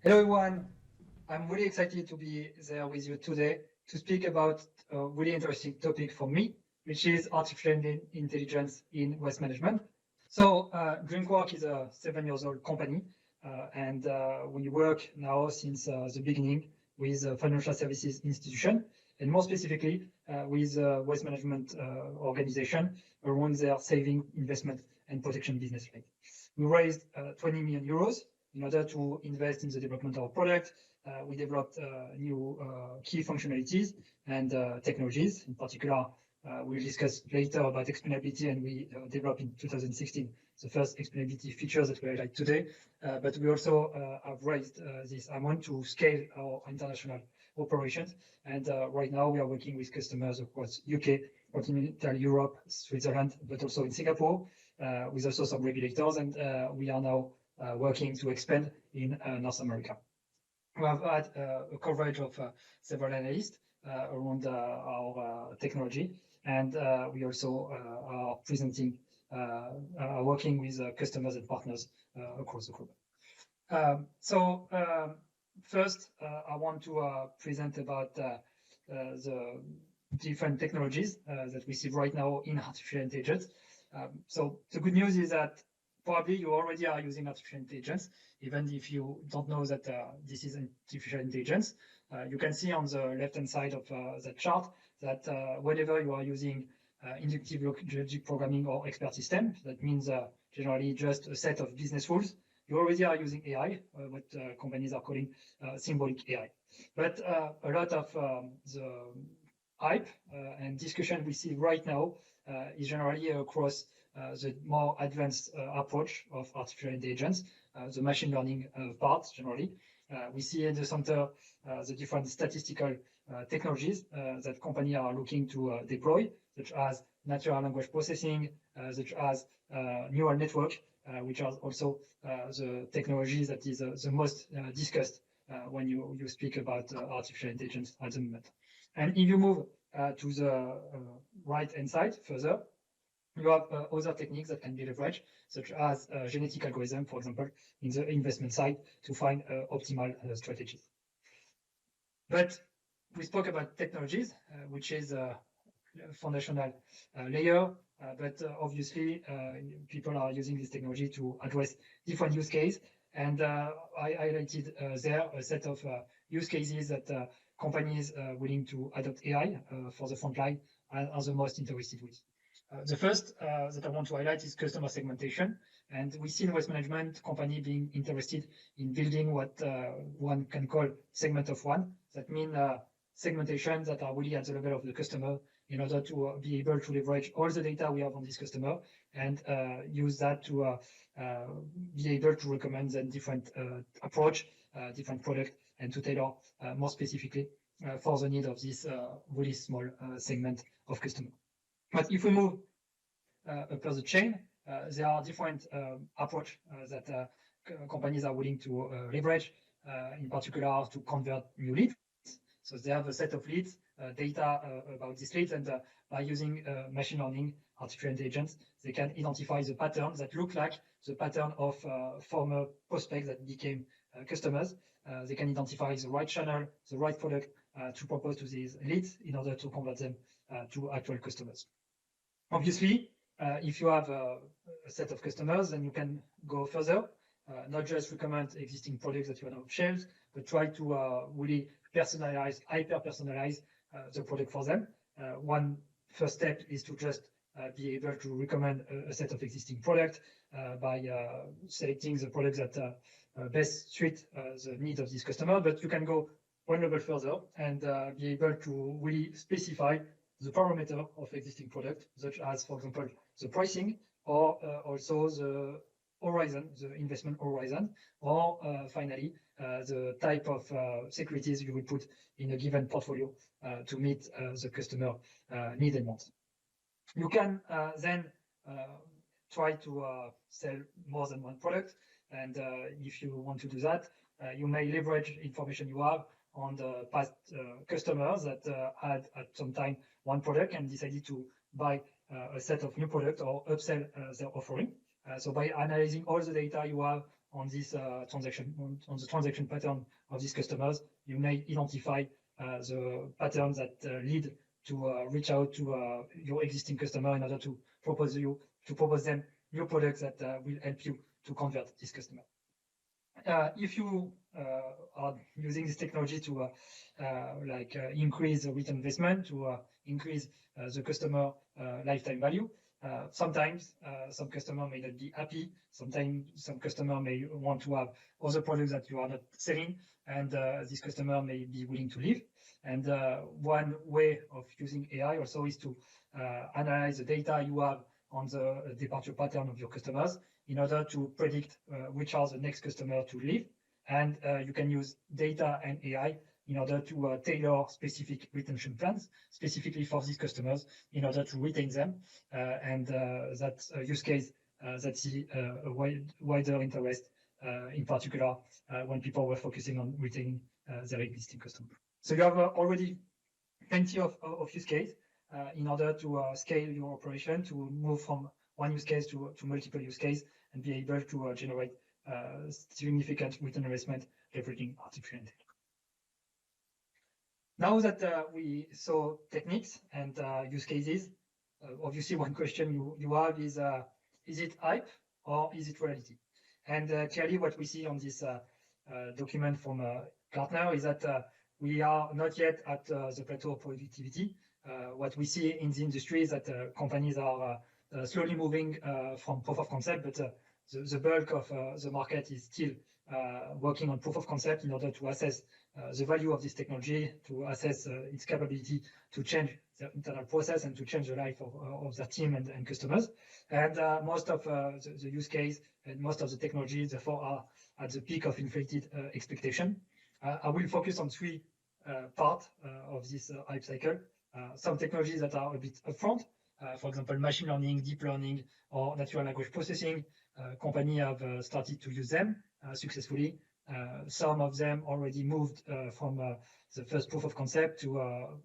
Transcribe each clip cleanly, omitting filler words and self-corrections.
Hello everyone, I'm really excited to be there with you today to speak about a really interesting topic for me, which is artificial intelligence in waste management. So Drinkwork is a 7 years old company, and we work now since the beginning with financial services institution, and more specifically with waste management organization around their saving, investment, and protection business line. We raised 20 million euros in order to invest in the development of our product. We developed new key functionalities and technologies. In particular, we'll discuss later about explainability, and we developed in 2016 the first explainability features that we highlight today. But we also have raised this amount to scale our international operations. And right now we are working with customers across UK, continental Europe, Switzerland, but also in Singapore, with also some regulators. And we are now working to expand in North America. We have had a coverage of several analysts around our technology, and we also are presenting, working with customers and partners across the group. First, I want to present about the different technologies that we see right now in artificial intelligence. So the good news is that probably you already are using artificial intelligence, even if you don't know that this is artificial intelligence. You can see on the left-hand side of the chart that whenever you are using inductive logic programming or expert system, that means generally just a set of business rules, you already are using AI, what companies are calling symbolic AI. But a lot of the hype and discussion we see right now is generally across the more advanced approach of artificial intelligence, the machine learning part generally. We see in the center the different statistical technologies that companies are looking to deploy, such as natural language processing, such as neural network, which are also the technologies that is the most discussed when you speak about artificial intelligence at the moment. And if you move to the right-hand side further, you have other techniques that can be leveraged, such as genetic algorithm, for example, in the investment side to find optimal strategies. But we spoke about technologies, which is a foundational layer, but obviously people are using this technology to address different use cases. And I highlighted there a set of use cases that companies willing to adopt AI for the front line are the most interested with. The first that I want to highlight is customer segmentation. And we see in waste management company being interested in building what one can call segment of one. That means segmentation that are really at the level of the customer in order to be able to leverage all the data we have on this customer and use that to be able to recommend them different approach, different product, and to tailor more specifically for the need of this really small segment of customer. But if we move across the chain, there are different approach that companies are willing to leverage, in particular to convert new leads. So they have a set of leads, data about these leads, and by using machine learning, artificial intelligence, they can identify the patterns that look like the pattern of former prospects that became customers. They can identify the right channel, the right product to propose to these leads in order to convert them to actual customers. Obviously, if you have a set of customers, then you can go further, not just recommend existing products that you have on shelves, but try to really personalize, hyper-personalize the product for them. One first step is to just be able to recommend a set of existing products by selecting the products that best suit the need of this customer. But you can go one level further and be able to really specify the parameter of existing product, such as, for example, the pricing, or also the horizon, the investment horizon, or finally, the type of securities you will put in a given portfolio to meet the customer need and wants. You can then try to sell more than one product. And if you want to do that, you may leverage information you have on the past customers that had at some time one product and decided to buy a set of new products or upsell their offering. So by analyzing all the data you have on this transaction, on the transaction pattern of these customers, you may identify the patterns that lead to reach out to your existing customer in order to propose them new products that will help you to convert this customer. If you are using this technology to increase the return investment, to increase the customer lifetime value, sometimes some customer may not be happy. Sometimes some customer may want to have other products that you are not selling, and this customer may be willing to leave. And one way of using AI also is to analyze the data you have on the departure pattern of your customers in order to predict which are the next customer to leave. And you can use data and AI in order to tailor specific retention plans specifically for these customers in order to retain them. And that's a use case that see a wider interest, in particular when people were focusing on retaining their existing customers. So you have already plenty of use case in order to scale your operation, to move from one use case to multiple use case and be able to generate significant return on investment leveraging artificial intelligence. Now that we saw techniques and use cases, obviously one question you have is it hype or is it reality? And clearly what we see on this document from Gartner is that we are not yet at the plateau of productivity. What we see in the industry is that companies are slowly moving from proof of concept, but the bulk of the market is still working on proof of concept in order to assess the value of this technology, to assess its capability to change their internal process and to change the life of their team and customers. And most of the use case and most of the technologies, therefore, are at the peak of inflated expectation. I will focus on three parts of this hype cycle. Some technologies that are a bit upfront, for example, machine learning, deep learning, or natural language processing. Companies have started to use them successfully. Some of them already moved from the first proof of concept to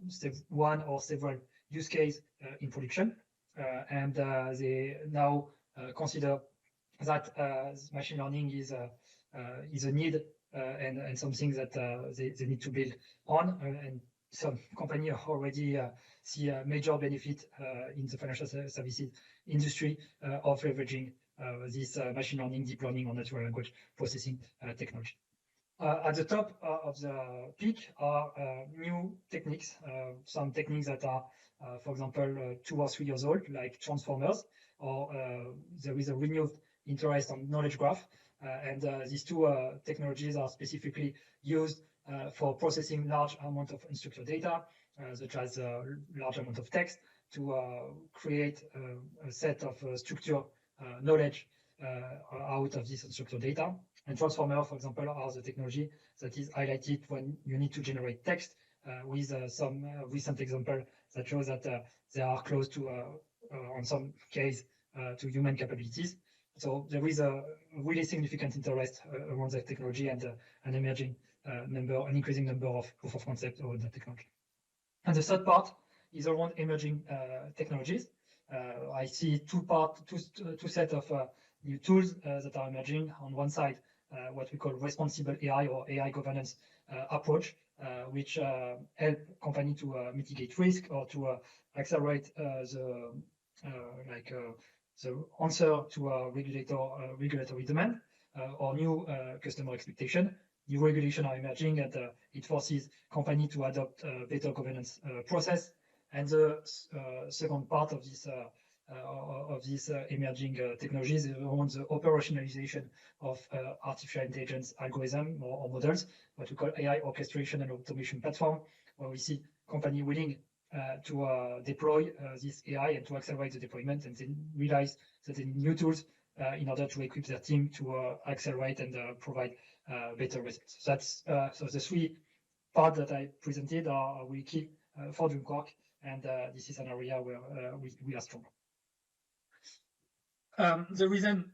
one or several use case in production. And they now consider that machine learning is a need and something that they need to build on. And some companies already see a major benefit in the financial services industry of leveraging this machine learning, deep learning, or natural language processing technology. At the top of the peak are new techniques, some techniques that are, for example, 2 or 3 years old, like transformers, or there is a renewed interest on knowledge graph. And these two technologies are specifically used for processing large amount of unstructured data, such as large amount of text, to create a set of structured knowledge out of this unstructured data. And transformer, for example, are the technology that is highlighted when you need to generate text, with some recent example that shows that they are close to, on some case, to human capabilities. So there is a really significant interest around that technology and an emerging an increasing number of proof of concept around that technology. And the third part is around emerging technologies. I see two sets of new tools that are emerging. On one side, what we call responsible AI or AI governance approach, which help company to mitigate risk or to accelerate the answer to a regulatory demand or new customer expectation. New regulation are emerging, and it forces company to adopt a better governance process. And the second part of this emerging technologies is around the operationalization of artificial intelligence algorithm or models, what we call AI orchestration and automation platform, where we see company willing to deploy this AI and to accelerate the deployment, and then realize certain new tools in order to equip their team to accelerate and provide better results. That's so the three parts that I presented are really key for Dream Quark, and this is an area where we are strong. The reason,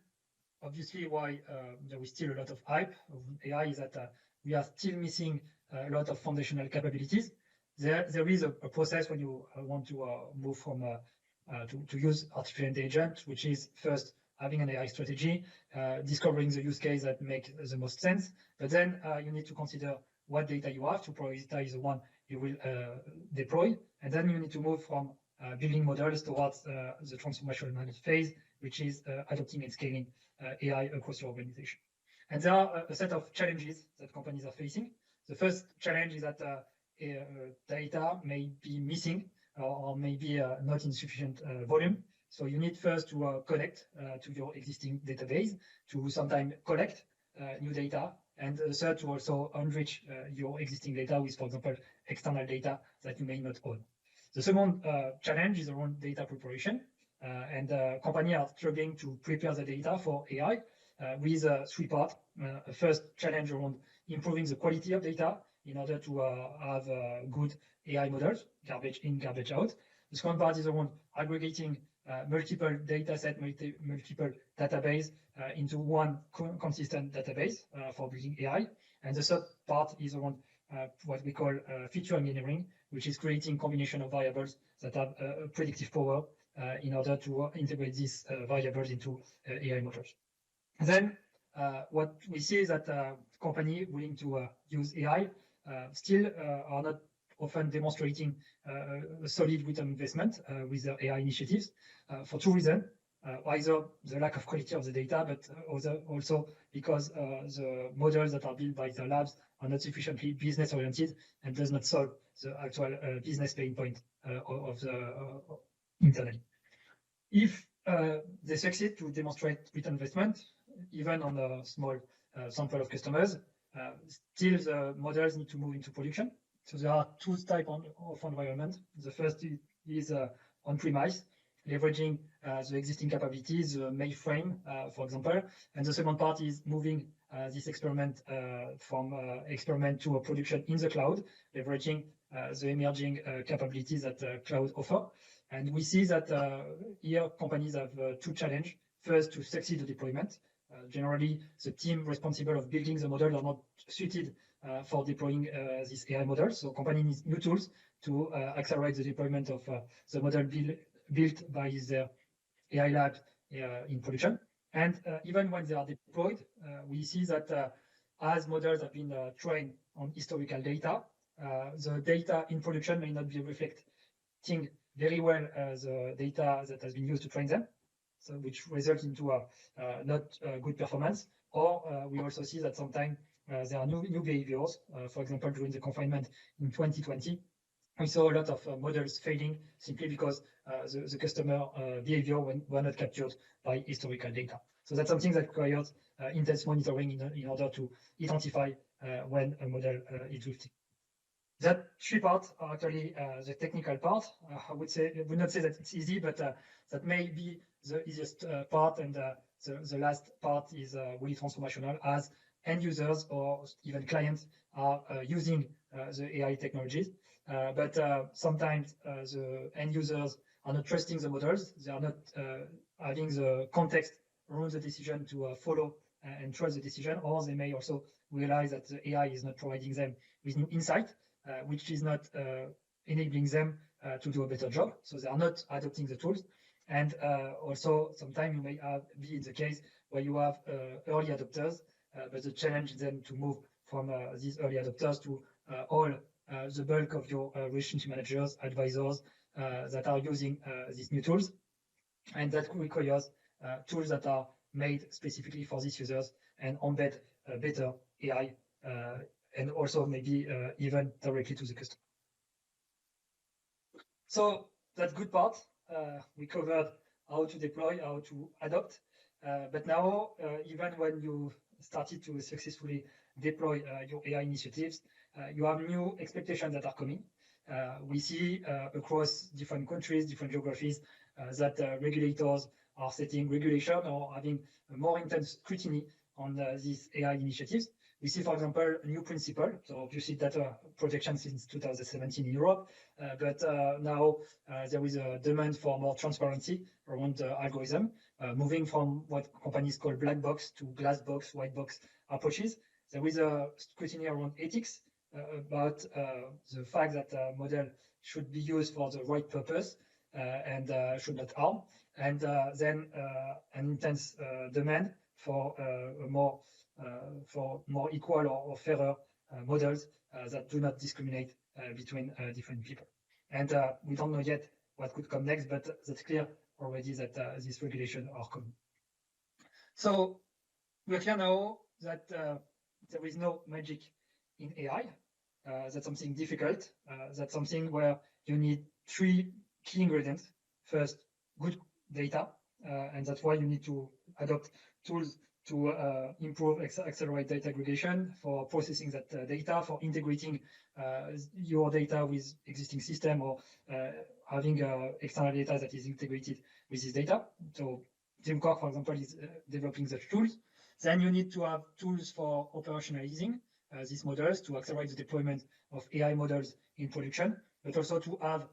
obviously, why there is still a lot of hype of AI is that we are still missing a lot of foundational capabilities. There is a process when you want to move from to use artificial intelligence, which is first having an AI strategy, discovering the use case that make the most sense. But then you need to consider what data you have to prioritize the one you will deploy. And then you need to move from building models towards the transformational phase, which is adopting and scaling AI across your organization. And there are a set of challenges that companies are facing. The first challenge is that data may be missing or maybe not in sufficient volume. So you need first to connect to your existing database, to sometimes collect new data, and third, to also enrich your existing data with, for example, external data that you may not own. The second challenge is around data preparation, and companies are struggling to prepare the data for AI with three parts. First challenge around improving the quality of data in order to have good AI models, garbage in, garbage out. The second part is around aggregating multiple data set, multiple database into one consistent database for building AI. And the third part is around what we call feature engineering, which is creating combination of variables that have predictive power in order to integrate these variables into AI models. Then what we see is that companies willing to use AI still are not often demonstrating a solid return investment with their AI initiatives for two reasons. Either the lack of quality of the data, but also because the models that are built by the labs are not sufficiently business oriented and does not solve the actual business pain point of the internally. If they succeed to demonstrate return investment, even on a small sample of customers, still the models need to move into production. So there are two types of environment. The first is on-premise, leveraging the existing capabilities, the mainframe, for example. And the second part is moving this experiment from experiment to a production in the cloud, leveraging the emerging capabilities that cloud offer. And we see that here companies have two challenges. First, to succeed the deployment. Generally, the team responsible of building the model are not suited for deploying these AI models. So company needs new tools to accelerate the deployment of the model built by their AI lab in production. And even when they are deployed, we see that as models have been trained on historical data, the data in production may not be reflecting very well the data that has been used to train them, so which results into not good performance. Or we also see that sometimes there are new behaviors. For example, during the confinement in 2020, we saw a lot of models failing simply because the customer behavior were not captured by historical data. So that's something that requires intense monitoring in order to identify when a model is drifting. That three parts are actually the technical part. I would not say that it's easy, but that may be the easiest part, and the last part is really transformational as end users or even clients are using the AI technologies. But sometimes the end users are not trusting the models. They are not having the context around the decision to follow and trust the decision, or they may also realize that the AI is not providing them with new insight, which is not enabling them to do a better job. So they are not adopting the tools. And also, sometimes you may be in the case where you have early adopters, but the challenge is then to move from these early adopters to all the bulk of your relationship managers, advisors that are using these new tools. And that requires tools that are made specifically for these users and embed better AI and also maybe even directly to the customer. So that's good part. We covered how to deploy, how to adopt. But now, even when you started to successfully deploy your AI initiatives, you have new expectations that are coming. We see across different countries, different geographies, that regulators are setting regulation or having a more intense scrutiny on these AI initiatives. We see, for example, a new principle. So obviously data protection since 2017 in Europe, but now there is a demand for more transparency around algorithm, moving from what companies call black box to glass box, white box approaches. There is a scrutiny around ethics about the fact that model should be used for the right purpose and should not harm. and then an intense demand for more equal or fairer models that do not discriminate between different people. And we don't know yet what could come next, but that's clear already that these regulations are coming. So we're clear now that there is no magic in AI. That's something difficult. That's something where you need three key ingredients. First, good data, and that's why you need to adopt tools to improve, accelerate data aggregation, for processing that data, for integrating your data with existing system, or having external data that is integrated with this data. So Dreamcork, for example, is developing such tools. Then you need to have tools for operationalizing these models to accelerate the deployment of AI models in production, but also to have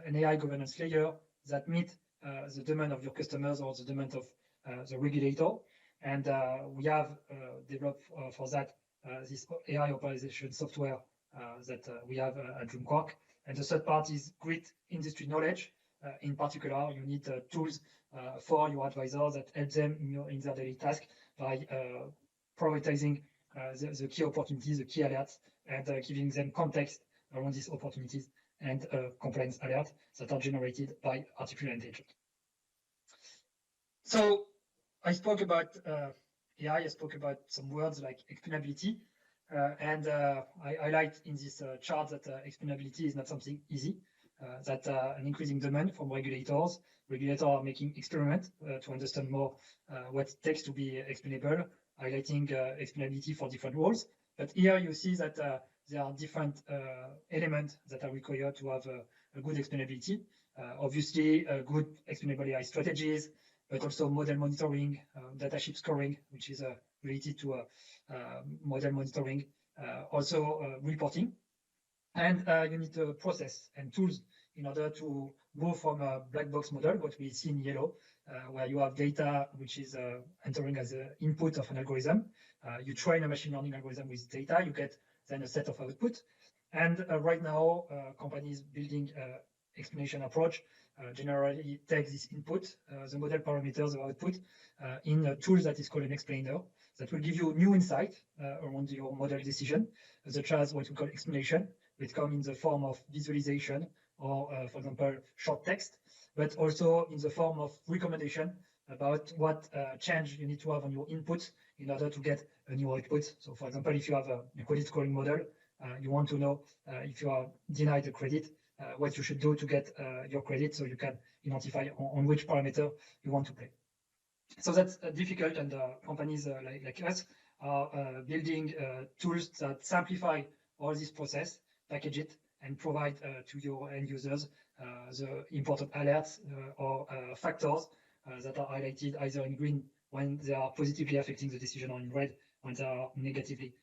an AI governance layer that meet the demand of your customers or the demand of the regulator. And we have developed for that this AI optimization software that we have at Dreamcork. And the third part is great industry knowledge. In particular, you need tools for your advisors that help them in their daily task by prioritizing the key opportunities, the key alerts, and giving them context around these opportunities and compliance alerts that are generated by artificial intelligence. So I spoke about AI, I spoke about some words like explainability, and I highlight in this chart that explainability is not something easy, that an increasing demand from regulators. Regulators are making experiments to understand more what it takes to be explainable, highlighting explainability for different roles. But here you see that there are different elements that are required to have a good explainability. Obviously, good explainable AI strategies, but also model monitoring, datasheet scoring, which is related to model monitoring, also reporting. And you need a process and tools in order to move from a black box model, what we see in yellow, where you have data which is entering as an input of an algorithm. You train a machine learning algorithm with data, you get then a set of output. And right now, companies building explanation approach generally take this input, the model parameters of output, in a tool that is called an explainer that will give you new insight around your model decision, such as what we call explanation, which come in the form of visualization or, for example, short text, but also in the form of recommendation about what change you need to have on your inputs in order to get a new output. So, for example, if you have a credit scoring model, you want to know if you are denied a credit, what you should do to get your credit, so you can identify on which parameter you want to play. So that's difficult, and companies like us are building tools that simplify all this process, package it, and provide to your end users the important alerts or factors that are highlighted either in green when they are positively affecting the decision, or in red when they are negatively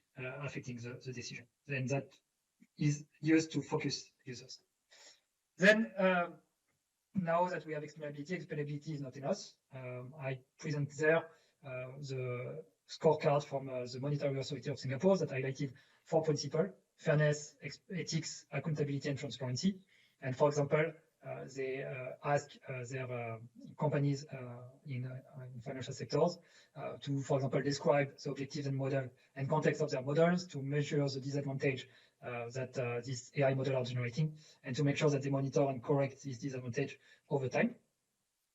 affecting the decision. Then that is used to focus users. Then now that we have explainability is not enough. I present there the scorecard from the Monetary Authority of Singapore that highlighted 4 principles: fairness, ethics, accountability, and transparency. And for example, they ask their companies in financial sectors to, for example, describe the objectives and model and context of their models, to measure the disadvantage that these AI models are generating, and to make sure that they monitor and correct this disadvantage over time.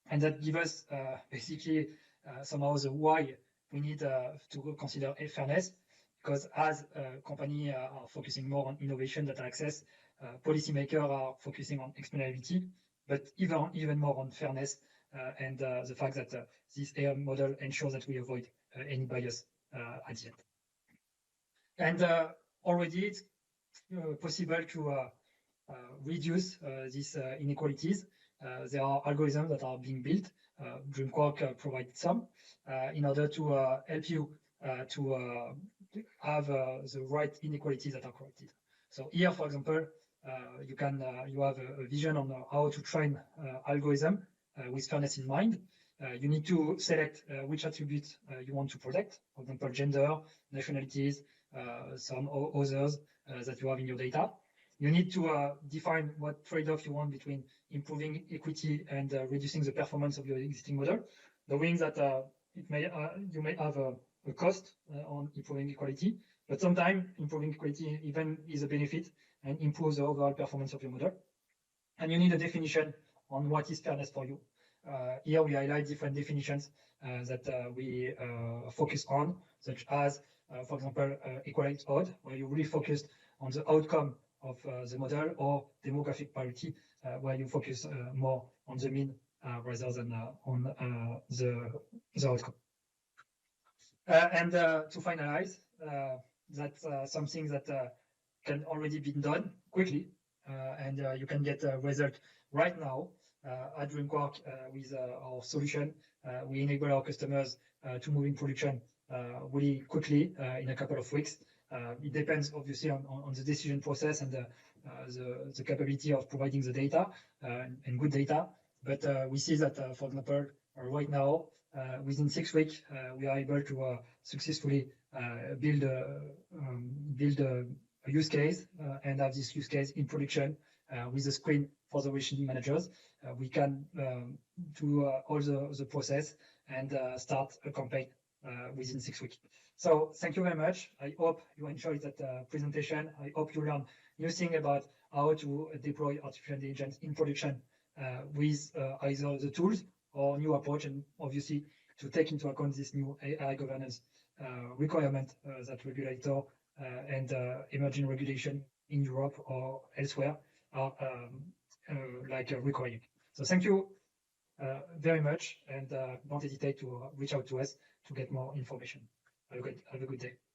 And that gives us basically somehow the why we need to consider fairness, because as companies are focusing more on innovation, data access, policymakers are focusing on explainability, but even more on fairness and the fact that this AI model ensures that we avoid any bias at the end. And already it's possible to reduce these inequalities. There are algorithms that are being built. Dreamcork provides some in order to help you to have the right inequalities that are corrected. So here, for example, you have a vision on how to train algorithm with fairness in mind. You need to select which attributes you want to protect, for example, gender, nationalities, some others that you have in your data. you need to define what trade-off you want between improving equity and reducing the performance of your existing model, knowing that you may have a cost on improving equality, but sometimes improving equality even is a benefit and improves the overall performance of your model. And you need a definition on what is fairness for you. Here we highlight different definitions that we focus on, such as, for example, equality odd, where you really focused on the outcome of the model, or demographic parity, where you focus more on the mean rather than on the outcome. And to finalize, that's something that can already be done quickly, and you can get a result right now at DreamQuark with our solution. We enable our customers to move in production really quickly in a couple of weeks. It depends obviously on the decision process and the capability of providing the data and good data. But we see that, for example, right now, within 6 weeks, we are able to successfully build a use case and have this use case in production with a screen for the relationship managers. We can do all the process and start a campaign within 6 weeks. So thank you very much. I hope you enjoyed that presentation. I hope you learned new things about how to deploy artificial intelligence in production with either the tools or new approach, and obviously to take into account this new AI governance requirement that regulator and emerging regulation in Europe or elsewhere are requiring. So thank you very much, and don't hesitate to reach out to us to get more information. Have a good day.